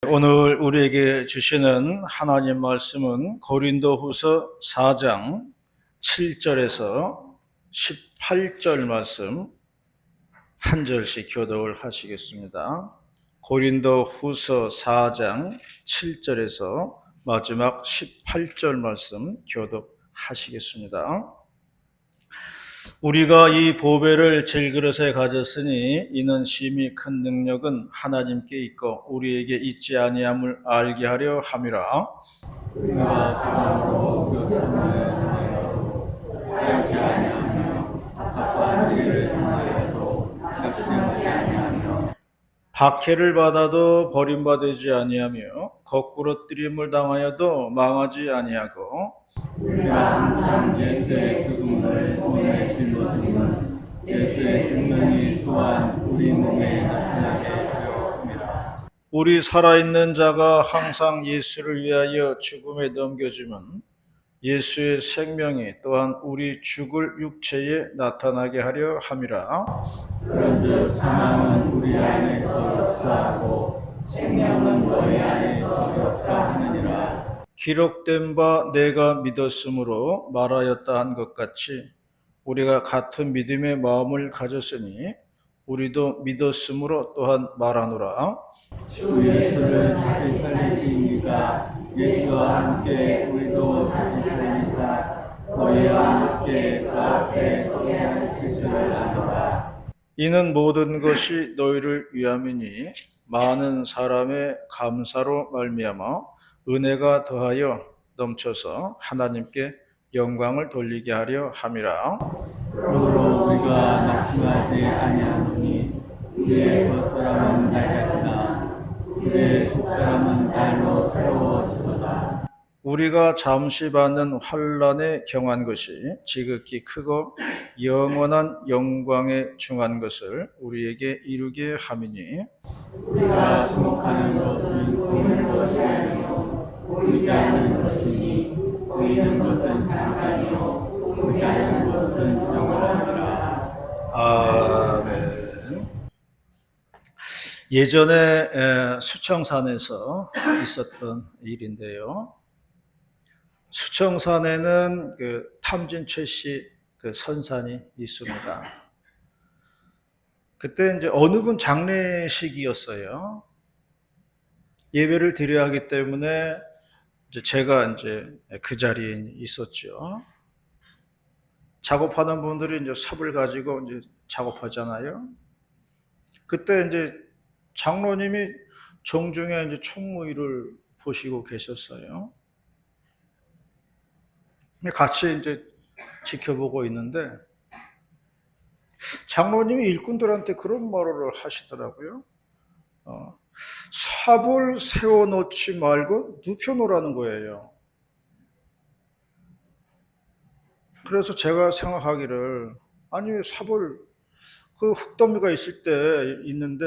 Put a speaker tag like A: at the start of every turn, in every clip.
A: 오늘 우리에게 주시는 하나님 말씀은 고린도후서 4장 7절에서 18절 말씀 한 절씩 교독을 하시겠습니다. 고린도후서 4장 7절에서 마지막 18절 말씀 교독하시겠습니다. 우리가 이 보배를 질그릇에 가졌으니 이는 심히 큰 능력은 하나님께 있고 우리에게 있지 아니함을 알게 하려 함이라.
B: 우리가 사랑으로 교섭을 향하여도 알지 아니하며 합한 일을 향하여도 작정하지 아니하며
A: 박해를 받아도 버림받지 아니하며 거꾸로 뜨림을 당하여도 망하지 아니하고
B: 우리가 항상 예수의 죽음을 몸에 짊어짐은 예수의 생명이 또한 우리 몸에 나타나게 하려 함이라.
A: 우리 살아있는 자가 항상 예수를 위하여 죽음에 넘겨지면 예수의 생명이 또한 우리 죽을 육체에 나타나게 하려 함이라.
B: 그런즉 사망은 우리 안에서 역사하고 생명은 너희 안에서 역사하느니라.
A: 기록된 바 내가 믿었으므로 말하였다 한 것 같이 우리가 같은 믿음의 마음을 가졌으니 우리도 믿었으므로 또한 말하노라.
B: 주 예수를 다시 살리시니까 예수와 함께 우리도 다시 살리사 너희와 함께 그 앞에 서게 하실 줄을 아노라.
A: 이는 모든 것이 너희를 위함이니 많은 사람의 감사로 말미암아 은혜가 더하여 넘쳐서 하나님께 영광을 돌리게 하려 함이라.
B: 그러므로 우리가 낙심하지 아니하노니 우리의 겉사람은 낡았으나 우리의 속사람은 날로 새로워지도다.
A: 우리가 잠시 받는 환난에 경한 것이 지극히 크고 영원한 영광에 중한 것을 우리에게 이루게 함이니
B: 우리가 주목하는 것은 보이는 것이 아니요 보이지 않는 것이니 보이는 것은 잠깐이요 보이지 않는 것은 영원하니라.
A: 아멘. 예전에 수청산에서 있었던 일인데요. 수청산에는 그 탐진최 씨 그 선산이 있습니다. 그때 이제 어느 분 장례식이었어요. 예배를 드려야 하기 때문에 이제 제가 이제 그 자리에 있었죠. 작업하는 분들이 이제 삽을 가지고 이제 작업하잖아요. 그때 이제 장로님이 정중에 이제 총무일을 보시고 계셨어요. 같이 이제 지켜보고 있는데 장로님이 일꾼들한테 그런 말을 하시더라고요. 삽을 세워놓지 말고 눕혀놓으라는 거예요. 그래서 제가 생각하기를 아니 삽을 그 흙더미가 있을 때 있는데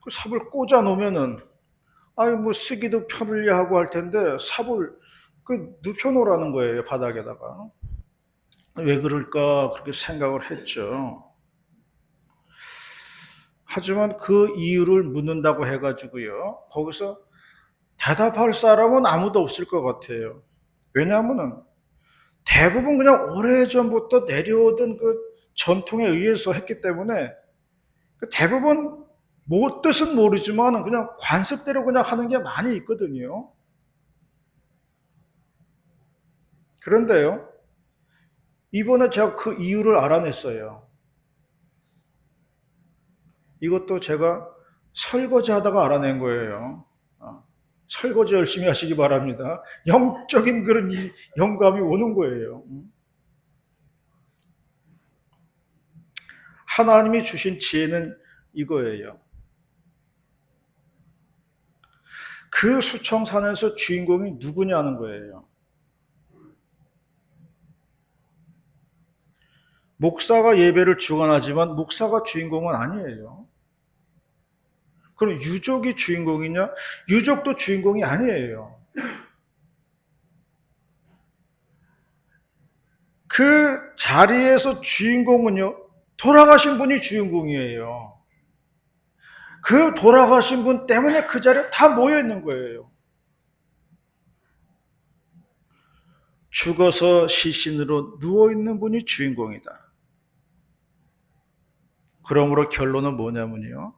A: 그 삽을 꽂아 놓으면은 아니 뭐 쓰기도 편리하고 할 텐데 삽을 그 눕혀놓으라는 거예요 바닥에다가. 왜 그럴까 그렇게 생각을 했죠. 하지만 그 이유를 묻는다고 해가지고요 거기서 대답할 사람은 아무도 없을 것 같아요. 왜냐하면은 대부분 그냥 오래전부터 내려오던 그 전통에 의해서 했기 때문에 대부분 뭐 뜻은 모르지만 그냥 관습대로 그냥 하는 게 많이 있거든요. 그런데요, 이번에 제가 그 이유를 알아냈어요. 이것도 제가 설거지 하다가 알아낸 거예요. 설거지 열심히 하시기 바랍니다. 영적인 그런 영감이 오는 거예요. 하나님이 주신 지혜는 이거예요. 그 수청산에서 주인공이 누구냐는 거예요. 목사가 예배를 주관하지만 목사가 주인공은 아니에요. 그럼 유족이 주인공이냐? 유족도 주인공이 아니에요. 그 자리에서 주인공은요, 돌아가신 분이 주인공이에요. 그 돌아가신 분 때문에 그 자리에 다 모여 있는 거예요. 죽어서 시신으로 누워 있는 분이 주인공이다. 그러므로 결론은 뭐냐면요,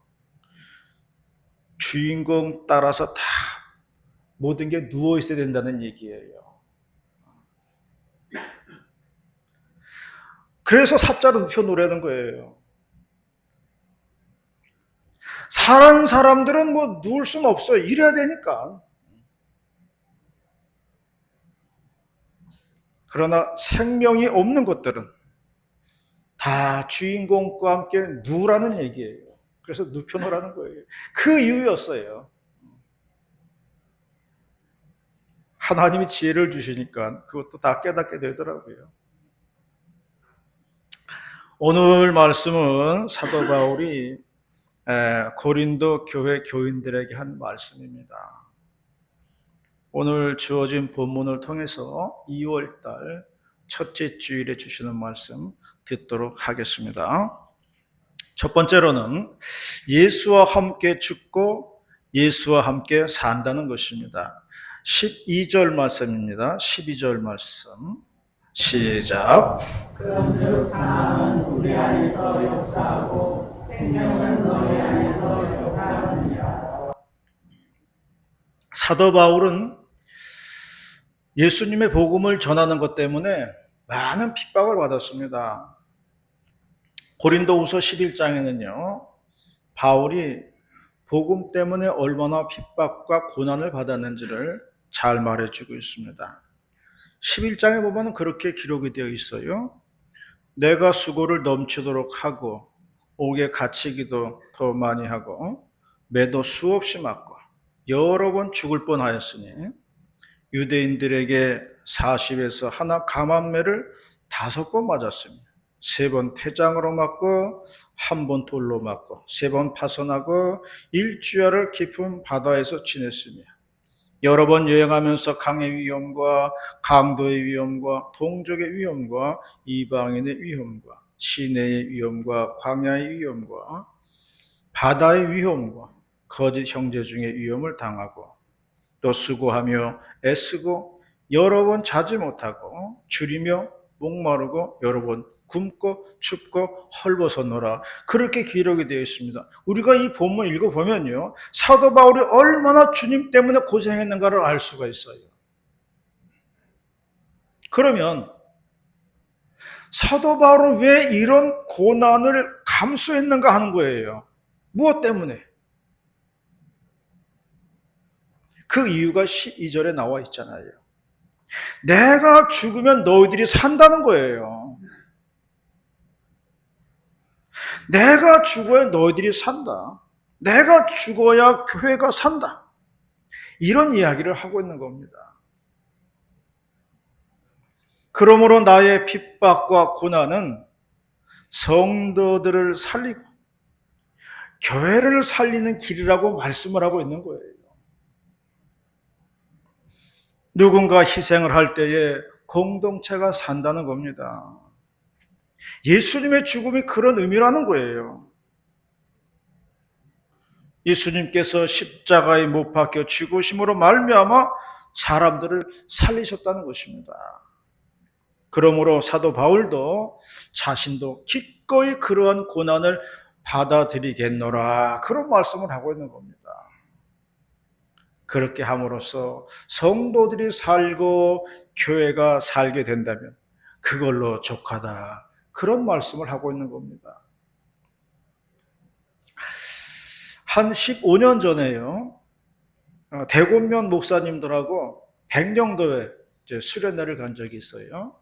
A: 주인공 따라서 다 모든 게 누워 있어야 된다는 얘기예요. 그래서 삽자로 눕혀 놓으라는 거예요. 사는 사람들은 뭐 누울 수는 없어요. 일해야 되니까. 그러나 생명이 없는 것들은 다 주인공과 함께 누우라는 얘기예요. 그래서 눕혀놓으라는 거예요. 그 이유였어요. 하나님이 지혜를 주시니까 그것도 다 깨닫게 되더라고요. 오늘 말씀은 사도 바울이 고린도 교회 교인들에게 한 말씀입니다. 오늘 주어진 본문을 통해서 2월달 첫째 주일에 주시는 말씀 듣도록 하겠습니다. 첫 번째로는 예수와 함께 죽고 예수와 함께 산다는 것입니다. 12절 말씀입니다. 12절 말씀 시작.
B: 그런즉 사망은 우리 안에서 역사하고 생명은 너희 안에서 역사하느니라.
A: 사도 바울은 예수님의 복음을 전하는 것 때문에 많은 핍박을 받았습니다. 고린도후서 11장에는요, 바울이 복음 때문에 얼마나 핍박과 고난을 받았는지를 잘 말해주고 있습니다. 11장에 보면 그렇게 기록이 되어 있어요. 내가 수고를 넘치도록 하고 옥에 갇히기도 더 많이 하고 매도 수없이 맞고 여러 번 죽을 뻔하였으니 유대인들에게 40에서 하나 감한매를 5번 맞았으며 3번 태장으로 맞고 1번 돌로 맞고 3번 파선하고 일주야를 깊은 바다에서 지냈으며 여러 번 여행하면서 강의 위험과 강도의 위험과 동족의 위험과 이방인의 위험과 시내의 위험과 광야의 위험과 바다의 위험과 거짓 형제 중의 위험을 당하고 또 수고하며 애쓰고 여러 번 자지 못하고 줄이며 목마르고 여러 번 굶고 춥고 헐벗었노라. 그렇게 기록이 되어 있습니다. 우리가 이 본문 읽어보면요, 사도 바울이 얼마나 주님 때문에 고생했는가를 알 수가 있어요. 그러면 사도 바울은 왜 이런 고난을 감수했는가 하는 거예요. 무엇 때문에? 그 이유가 12절에 나와 있잖아요. 내가 죽으면 너희들이 산다는 거예요. 내가 죽어야 너희들이 산다. 내가 죽어야 교회가 산다. 이런 이야기를 하고 있는 겁니다. 그러므로 나의 핍박과 고난은 성도들을 살리고 교회를 살리는 길이라고 말씀을 하고 있는 거예요. 누군가 희생을 할 때에 공동체가 산다는 겁니다. 예수님의 죽음이 그런 의미라는 거예요. 예수님께서 십자가에 못 박혀 죽으심으로 말미암아 사람들을 살리셨다는 것입니다. 그러므로 사도 바울도 자신도 기꺼이 그러한 고난을 받아들이겠노라, 그런 말씀을 하고 있는 겁니다. 그렇게 함으로써 성도들이 살고 교회가 살게 된다면 그걸로 족하다, 그런 말씀을 하고 있는 겁니다. 한 15년 전에요, 대곤면 목사님들하고 백령도에 수련회를 간 적이 있어요.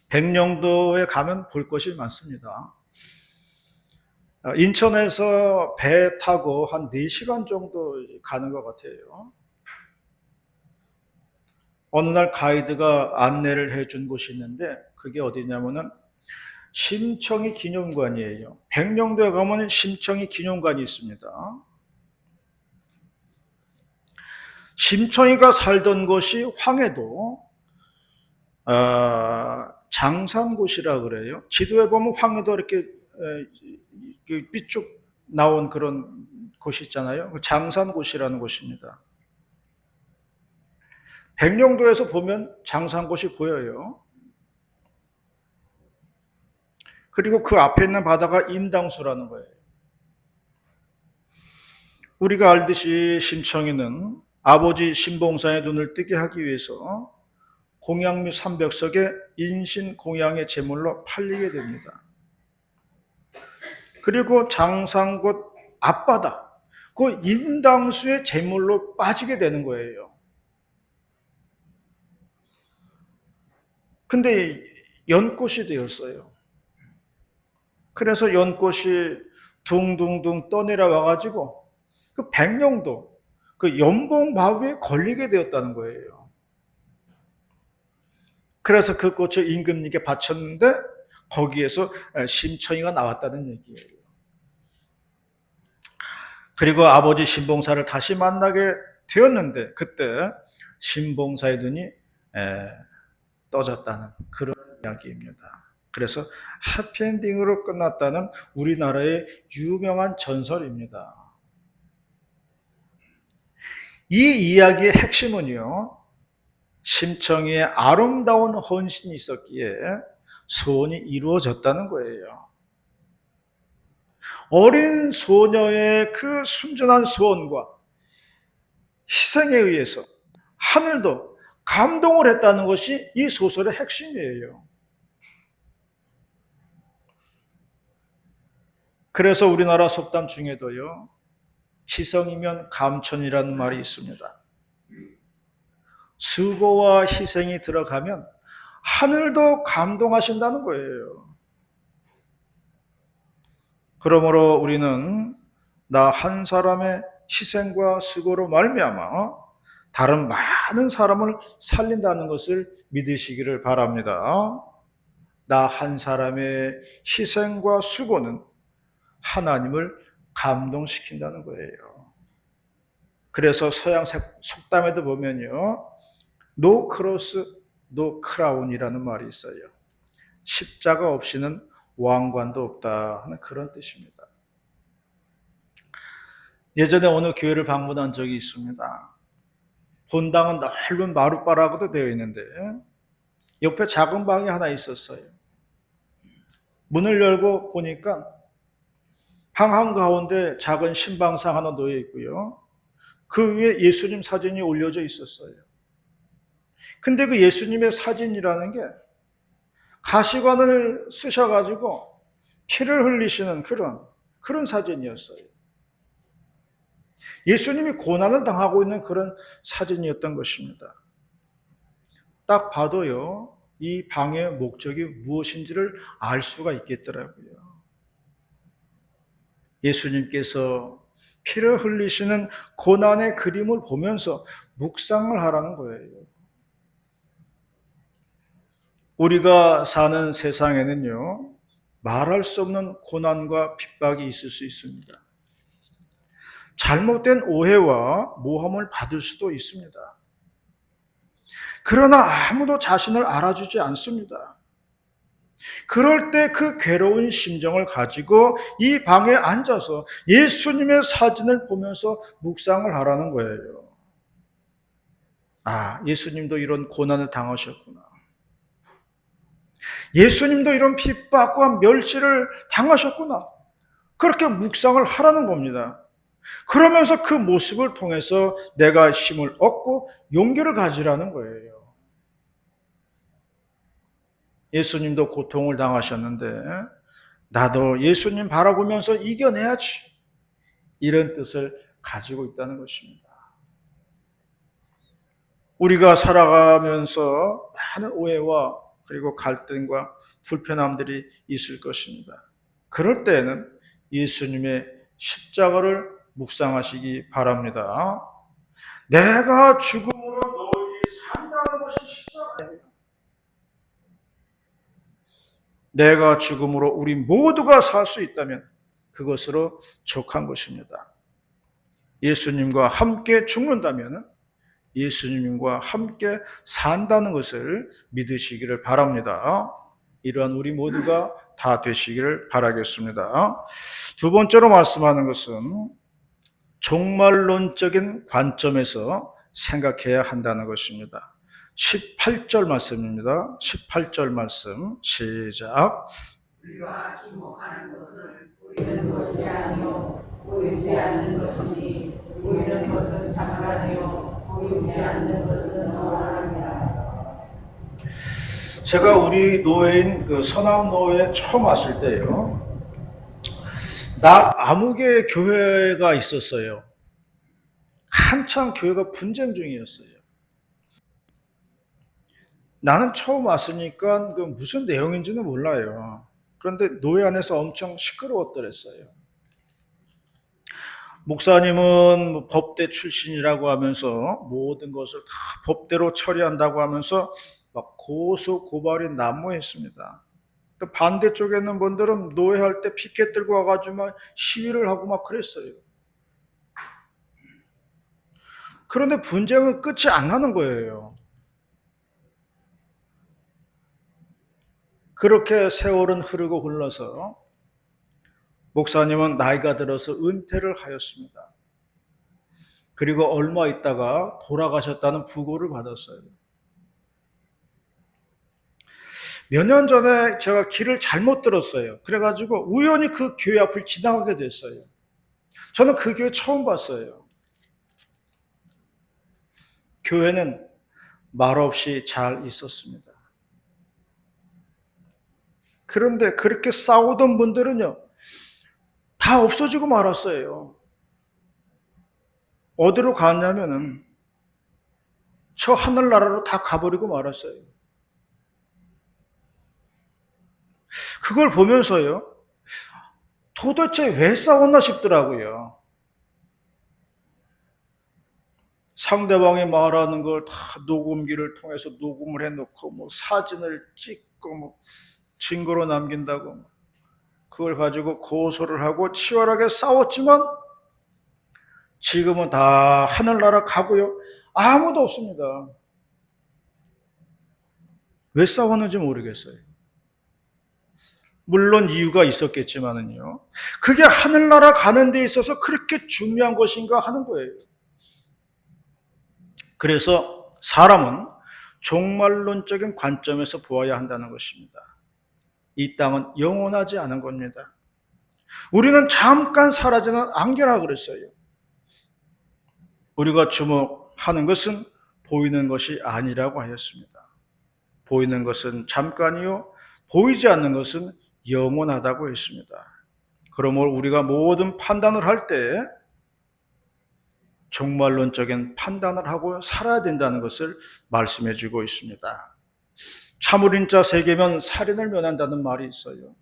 A: 백령도에 가면 볼 것이 많습니다. 인천에서 배 타고 한 4시간 정도 가는 것 같아요. 어느 날 가이드가 안내를 해준 곳이 있는데 그게 어디냐면은 심청이 기념관이에요. 백령도에 가면 심청이 기념관이 있습니다. 심청이가 살던 곳이 황해도 장산곳이라 그래요. 지도에 보면 황해도 이렇게 삐쭉 나온 그런 곳이 있잖아요. 장산곳이라는 곳입니다. 백령도에서 보면 장산곳이 보여요. 그리고 그 앞에 있는 바다가 인당수라는 거예요. 우리가 알듯이 심청이는 아버지 신봉사의 눈을 뜨게 하기 위해서 공양미 300석의 인신 공양의 제물로 팔리게 됩니다. 그리고 장산곳 앞바다, 그 인당수의 제물로 빠지게 되는 거예요. 근데 연꽃이 되었어요. 그래서 연꽃이 둥둥둥 떠내려 와가지고 그 백령도, 그 연봉바위에 걸리게 되었다는 거예요. 그래서 그 꽃을 임금님께 바쳤는데 거기에서 심청이가 나왔다는 얘기예요. 그리고 아버지 신봉사를 다시 만나게 되었는데 그때 신봉사의 눈이 떠졌다는 그런 이야기입니다. 그래서 해피엔딩으로 끝났다는 우리나라의 유명한 전설입니다. 이 이야기의 핵심은요, 심청이의 아름다운 헌신이 있었기에 소원이 이루어졌다는 거예요. 어린 소녀의 그 순전한 소원과 희생에 의해서 하늘도 감동을 했다는 것이 이 소설의 핵심이에요. 그래서 우리나라 속담 중에도요, 희성이면 감천이라는 말이 있습니다. 수고와 희생이 들어가면 하늘도 감동하신다는 거예요. 그러므로 우리는 나 한 사람의 희생과 수고로 말미암아 다른 많은 사람을 살린다는 것을 믿으시기를 바랍니다. 나 한 사람의 희생과 수고는 하나님을 감동시킨다는 거예요. 그래서 서양 속담에도 보면요, No cross, no crown이라는 말이 있어요. 십자가 없이는 왕관도 없다 하는 그런 뜻입니다. 예전에 어느 교회를 방문한 적이 있습니다. 본당은 넓은 마룻바락으로 되어 있는데 옆에 작은 방이 하나 있었어요. 문을 열고 보니까 방 한가운데 작은 신방상 하나 놓여 있고요. 그 위에 예수님 사진이 올려져 있었어요. 근데 그 예수님의 사진이라는 게 가시관을 쓰셔가지고 피를 흘리시는 그런 사진이었어요. 예수님이 고난을 당하고 있는 그런 사진이었던 것입니다. 딱 봐도요, 이 방의 목적이 무엇인지를 알 수가 있겠더라고요. 예수님께서 피를 흘리시는 고난의 그림을 보면서 묵상을 하라는 거예요. 우리가 사는 세상에는요, 말할 수 없는 고난과 핍박이 있을 수 있습니다. 잘못된 오해와 모함을 받을 수도 있습니다. 그러나 아무도 자신을 알아주지 않습니다. 그럴 때 그 괴로운 심정을 가지고 이 방에 앉아서 예수님의 사진을 보면서 묵상을 하라는 거예요. 아, 예수님도 이런 고난을 당하셨구나. 예수님도 이런 핍박과 멸시를 당하셨구나. 그렇게 묵상을 하라는 겁니다. 그러면서 그 모습을 통해서 내가 힘을 얻고 용기를 가지라는 거예요. 예수님도 고통을 당하셨는데 나도 예수님 바라보면서 이겨내야지. 이런 뜻을 가지고 있다는 것입니다. 우리가 살아가면서 많은 오해와 그리고 갈등과 불편함들이 있을 것입니다. 그럴 때에는 예수님의 십자가를 묵상하시기 바랍니다. 내가 죽음으로 너희를 산다는 것이 십자가예요. 내가 죽음으로 우리 모두가 살 수 있다면 그것으로 족한 것입니다. 예수님과 함께 죽는다면 예수님과 함께 산다는 것을 믿으시기를 바랍니다. 이러한 우리 모두가 다 되시기를 바라겠습니다. 두 번째로 말씀하는 것은 종말론적인 관점에서 생각해야 한다는 것입니다. 18절 말씀입니다. 18절 말씀 시작.
B: 우리가 주목하는 것은 보이는 것이 아니요 보이지 않는 것이니 보이는 것은 잠깐이요 보이지 않는 것은 영원하니라.
A: 제가 우리 노회인 그 서남노회에 처음 왔을 때요, 남아무개 교회가 있었어요. 한창 교회가 분쟁 중이었어요. 나는 처음 왔으니까 그 무슨 내용인지는 몰라요. 그런데 노회 안에서 엄청 시끄러웠더랬어요. 목사님은 뭐 법대 출신이라고 하면서 모든 것을 다 법대로 처리한다고 하면서 막 고소 고발이 난무했습니다. 또 반대쪽에 있는 분들은 노회할 때 피켓 들고 와가지고 막 시위를 하고 막 그랬어요. 그런데 분쟁은 끝이 안 나는 거예요. 그렇게 세월은 흐르고 흘러서 목사님은 나이가 들어서 은퇴를 하였습니다. 그리고 얼마 있다가 돌아가셨다는 부고를 받았어요. 몇 년 전에 제가 길을 잘못 들었어요. 그래가지고 우연히 그 교회 앞을 지나가게 됐어요. 저는 그 교회 처음 봤어요. 교회는 말없이 잘 있었습니다. 그런데 그렇게 싸우던 분들은요, 다 없어지고 말았어요. 어디로 갔냐면은 저 하늘나라로 다 가버리고 말았어요. 그걸 보면서요, 도대체 왜 싸웠나 싶더라고요. 상대방이 말하는 걸 다 녹음기를 통해서 녹음을 해놓고 뭐 사진을 찍고 뭐 증거로 남긴다고 그걸 가지고 고소를 하고 치열하게 싸웠지만 지금은 다 하늘나라 가고요. 아무도 없습니다. 왜 싸웠는지 모르겠어요. 물론 이유가 있었겠지만은요. 그게 하늘나라 가는 데 있어서 그렇게 중요한 것인가 하는 거예요. 그래서 사람은 종말론적인 관점에서 보아야 한다는 것입니다. 이 땅은 영원하지 않은 겁니다. 우리는 잠깐 사라지는 안개라 그랬어요. 우리가 주목하는 것은 보이는 것이 아니라고 하였습니다. 보이는 것은 잠깐이요, 보이지 않는 것은 영원하다고 했습니다. 그러므로 우리가 모든 판단을 할 때 종말론적인 판단을 하고 살아야 된다는 것을 말씀해 주고 있습니다. 참을인자 세계면 살인을 면한다는 말이 있어요.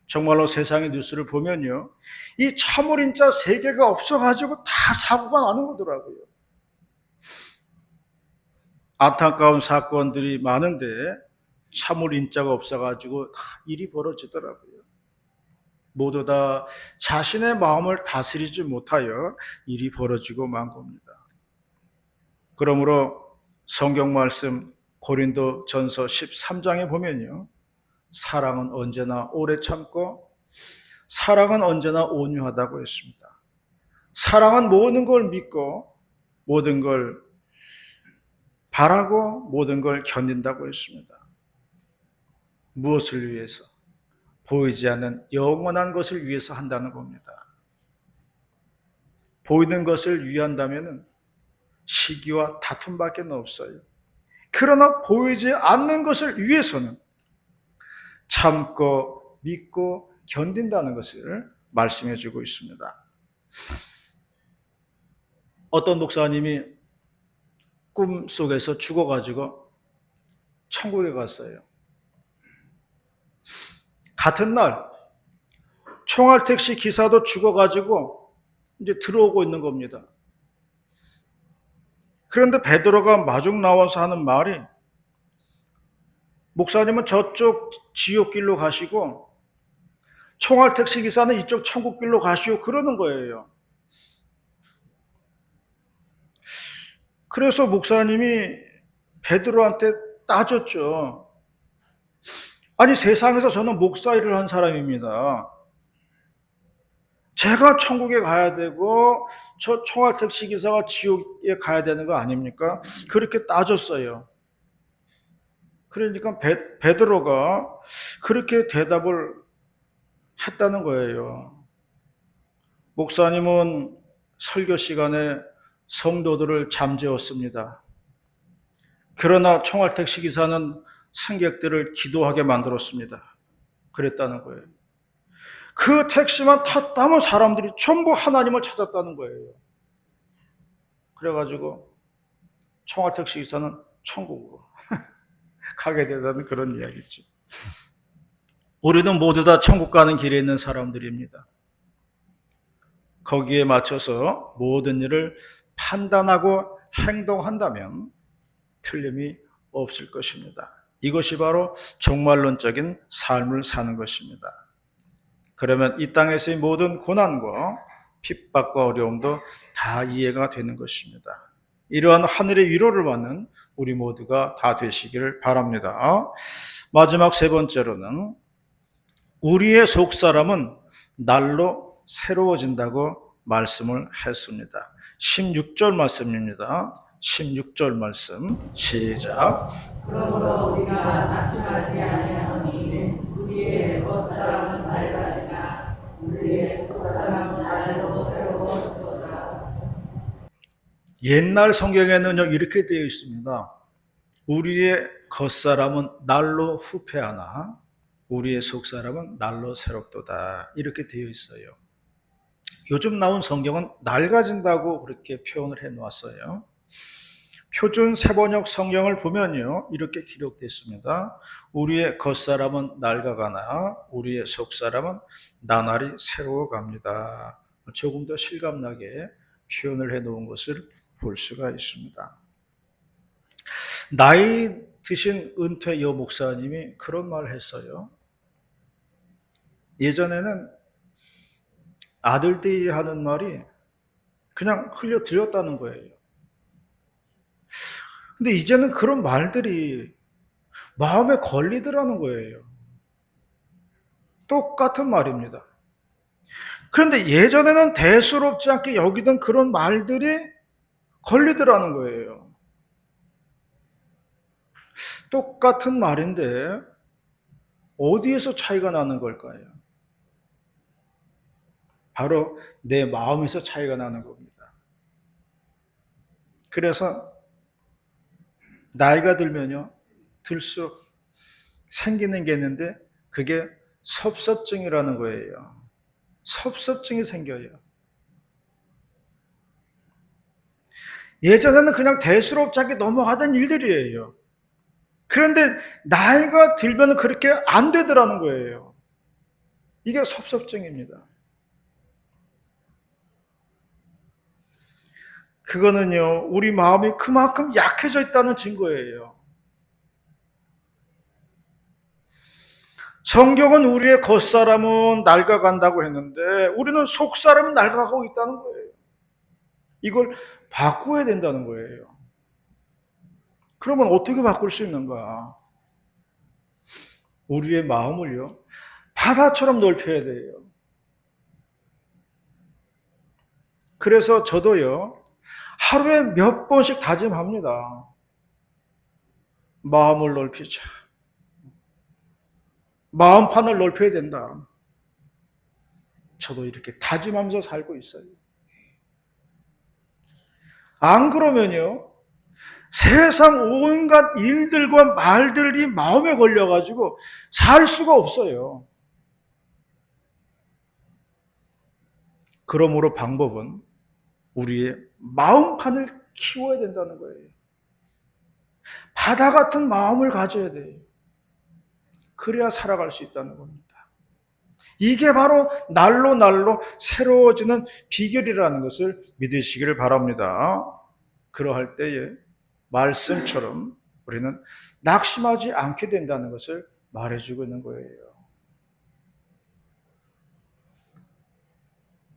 A: 정말로 세상의 뉴스를 보면요, 이 참을인자 세계가 없어가지고 다 사고가 나는 거더라고요. 안타까운 사건들이 많은데 참을인자가 없어가지고 다 일이 벌어지더라고요. 모두 다 자신의 마음을 다스리지 못하여 일이 벌어지고 만 겁니다. 그러므로 성경 말씀 고린도 전서 13장에 보면요, 사랑은 언제나 오래 참고 사랑은 언제나 온유하다고 했습니다. 사랑은 모든 걸 믿고 모든 걸 바라고 모든 걸 견딘다고 했습니다. 무엇을 위해서? 보이지 않는 영원한 것을 위해서 한다는 겁니다. 보이는 것을 위한다면 시기와 다툼밖에 없어요. 그러나 보이지 않는 것을 위해서는 참고 믿고 견딘다는 것을 말씀해 주고 있습니다. 어떤 목사님이 꿈속에서 죽어가지고 천국에 갔어요. 같은 날 총알택시 기사도 죽어가지고 이제 들어오고 있는 겁니다. 그런데 베드로가 마중 나와서 하는 말이, 목사님은 저쪽 지옥길로 가시고 총알택시 기사는 이쪽 천국길로 가시오, 그러는 거예요. 그래서 목사님이 베드로한테 따졌죠. 아니, 세상에서 저는 목사 일을 한 사람입니다. 제가 천국에 가야 되고 저 총알택시 기사가 지옥에 가야 되는 거 아닙니까? 그렇게 따졌어요. 그러니까 베드로가 그렇게 대답을 했다는 거예요. 목사님은 설교 시간에 성도들을 잠재웠습니다. 그러나 총알택시 기사는 승객들을 기도하게 만들었습니다. 그랬다는 거예요. 그 택시만 탔다면 사람들이 전부 하나님을 찾았다는 거예요. 그래가지고 총알택시 기사는 천국으로 가게 되다는 그런 이야기죠. 우리는 모두 다 천국 가는 길에 있는 사람들입니다. 거기에 맞춰서 모든 일을 판단하고 행동한다면 틀림이 없을 것입니다. 이것이 바로 종말론적인 삶을 사는 것입니다. 그러면 이 땅에서의 모든 고난과 핍박과 어려움도 다 이해가 되는 것입니다. 이러한 하늘의 위로를 받는 우리 모두가 다 되시기를 바랍니다. 마지막 세 번째로는 우리의 속사람은 날로 새로워진다고 말씀을 했습니다. 16절 말씀입니다. 16절 말씀 시작.
B: 그러므로 우리가 낙심하지 아니하노니 우리의 벗사람은 낡아지나 우리의 속사람은 날로 새로워지도다.
A: 옛날 성경에는요 이렇게 되어 있습니다. 우리의 겉사람은 날로 후패하나 우리의 속사람은 날로 새롭도다 이렇게 되어 있어요. 요즘 나온 성경은 낡아진다고 그렇게 표현을 해 놓았어요. 표준 세번역 성경을 보면요 이렇게 기록됐습니다. 우리의 겉사람은 낡아가나 우리의 속사람은 나날이 새로워갑니다. 조금 더 실감나게 표현을 해 놓은 것을 볼 수가 있습니다. 나이 드신 은퇴 여 목사님이 그런 말을 했어요. 예전에는 아들들이 하는 말이 그냥 흘려 들렸다는 거예요. 근데 이제는 그런 말들이 마음에 걸리더라는 거예요. 똑같은 말입니다. 그런데 예전에는 대수롭지 않게 여기던 그런 말들이 걸리더라는 거예요. 똑같은 말인데 어디에서 차이가 나는 걸까요? 바로 내 마음에서 차이가 나는 겁니다. 그래서 나이가 들면요, 들수록 생기는 게 있는데 그게 섭섭증이라는 거예요. 섭섭증이 생겨요. 예전에는 그냥 대수롭지 않게 넘어가던 일들이에요. 그런데 나이가 들면 그렇게 안 되더라는 거예요. 이게 섭섭증입니다. 그거는요, 우리 마음이 그만큼 약해져 있다는 증거예요. 성경은 우리의 겉사람은 낡아간다고 했는데 우리는 속사람은 낡아가고 있다는 거예요. 이걸 바꾸어야 된다는 거예요. 그러면 어떻게 바꿀 수 있는가? 우리의 마음을요, 바다처럼 넓혀야 돼요. 그래서 저도요, 하루에 몇 번씩 다짐합니다. 마음을 넓히자. 마음판을 넓혀야 된다. 저도 이렇게 다짐하면서 살고 있어요. 안 그러면요, 세상 온갖 일들과 말들이 마음에 걸려가지고 살 수가 없어요. 그러므로 방법은 우리의 마음판을 키워야 된다는 거예요. 바다 같은 마음을 가져야 돼요. 그래야 살아갈 수 있다는 겁니다. 이게 바로 날로 날로 새로워지는 비결이라는 것을 믿으시기를 바랍니다. 그러할 때에 말씀처럼 우리는 낙심하지 않게 된다는 것을 말해주고 있는 거예요.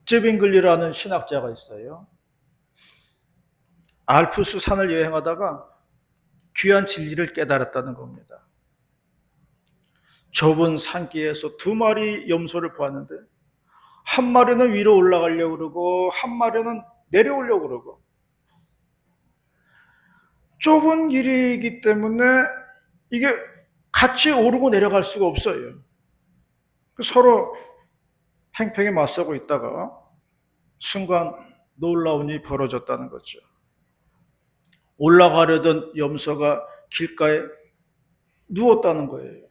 A: 제빙글리라는 신학자가 있어요. 알프스 산을 여행하다가 귀한 진리를 깨달았다는 겁니다. 좁은 산기에서 두 마리 염소를 보았는데 한 마리는 위로 올라가려고 그러고 한 마리는 내려오려고 그러고, 좁은 길이기 때문에 이게 같이 오르고 내려갈 수가 없어요. 서로 팽팽히 맞서고 있다가 순간 놀라운 일이 벌어졌다는 거죠. 올라가려던 염소가 길가에 누웠다는 거예요.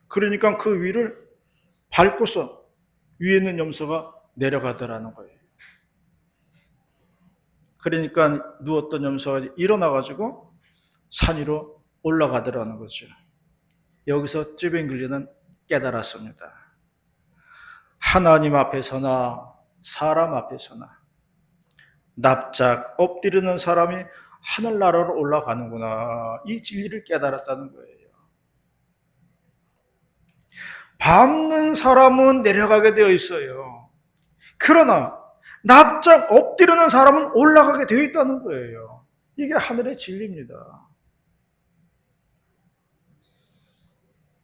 A: 그러니까 그 위를 밟고서 위에 있는 염소가 내려가더라는 거예요. 그러니까 누웠던 염소가 일어나가지고 산 위로 올라가더라는 거죠. 여기서 쯔뱅글리는 깨달았습니다. 하나님 앞에서나 사람 앞에서나 납작 엎드리는 사람이 하늘나라로 올라가는구나, 이 진리를 깨달았다는 거예요. 밟는 사람은 내려가게 되어 있어요. 그러나 납작 엎드리는 사람은 올라가게 되어 있다는 거예요. 이게 하늘의 진리입니다.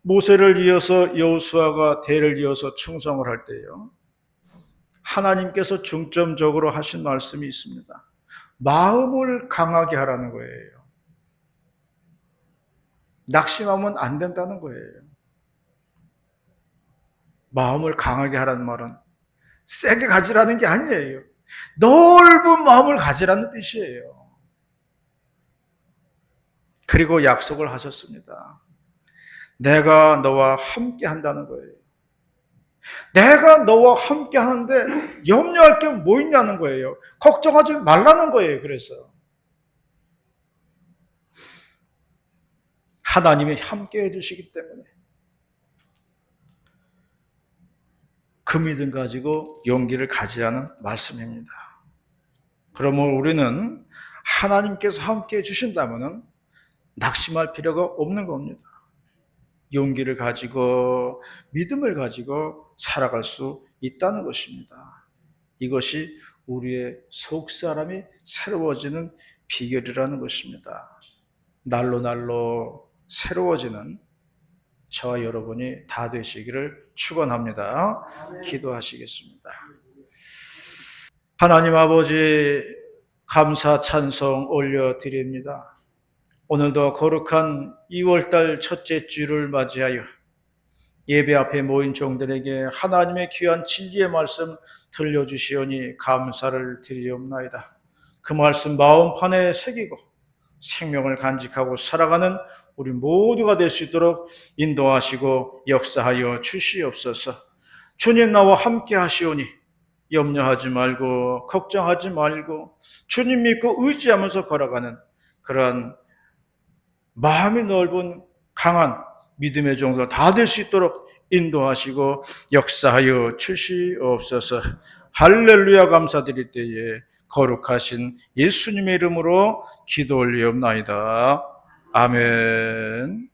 A: 모세를 이어서 여호수아가 대를 이어서 충성을 할 때요, 하나님께서 중점적으로 하신 말씀이 있습니다. 마음을 강하게 하라는 거예요. 낙심하면 안 된다는 거예요. 마음을 강하게 하라는 말은 세게 가지라는 게 아니에요. 넓은 마음을 가지라는 뜻이에요. 그리고 약속을 하셨습니다. 내가 너와 함께 한다는 거예요. 내가 너와 함께 하는데 염려할 게 뭐 있냐는 거예요. 걱정하지 말라는 거예요. 그래서 하나님이 함께 해주시기 때문에 그 믿음 가지고 용기를 가지라는 말씀입니다. 그러면 우리는 하나님께서 함께 해주신다면 낙심할 필요가 없는 겁니다. 용기를 가지고 믿음을 가지고 살아갈 수 있다는 것입니다. 이것이 우리의 속사람이 새로워지는 비결이라는 것입니다. 날로 날로 새로워지는 저와 여러분이 다 되시기를 축원합니다. 기도하시겠습니다. 하나님 아버지, 감사 찬송 올려드립니다. 오늘도 거룩한 2월달 첫째 주를 맞이하여 예배 앞에 모인 종들에게 하나님의 귀한 진리의 말씀 들려주시오니 감사를 드리옵나이다. 그 말씀 마음판에 새기고 생명을 간직하고 살아가는 우리 모두가 될 수 있도록 인도하시고 역사하여 주시옵소서. 주님 나와 함께 하시오니 염려하지 말고 걱정하지 말고 주님 믿고 의지하면서 걸어가는 그러한 마음이 넓은 강한 믿음의 종들 다 될 수 있도록 인도하시고 역사하여 주시옵소서. 할렐루야. 감사드릴 때에 거룩하신 예수님의 이름으로 기도 올리옵나이다. 아멘.